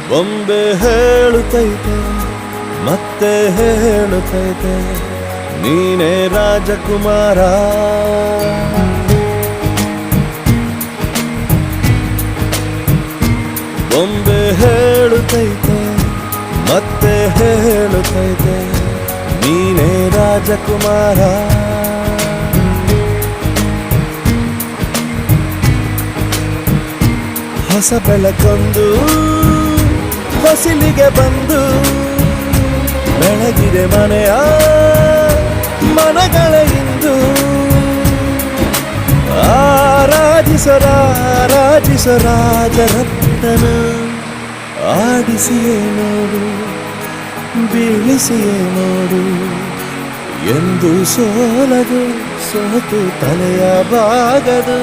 ಬೊಂಬೆ ಹೇಳುತ್ತೈತೆ ಮತ್ತೆ ಹೇಳುತ್ತೈತೆ ನೀನೇ ರಾಜಕುಮಾರ. ಬೊಂಬೆ ಹೇಳುತ್ತೈತೆ ಮತ್ತೆ ಹೇಳುತ್ತೈತೆ ನೀನೇ ರಾಜಕುಮಾರ. ಹೊಸ ಬೆಳಕೊಂದು ಹೊಸಿಲಿಗೆ ಬಂದು ಬೆಳಗಿದೆ ಮನೆಯ ಮನಗಳ ಇಂದು. ಆರಾಧಿಸೋ ರಾಜರತ್ನ ಆಡಿಸಿಯೇ ನೋಡು ಬೀಳಿಸಿಯೇ ನೋಡು ಎಂದು ಸೋಲದು ಸೋತು ತಲೆಯ ಬಾಗದು.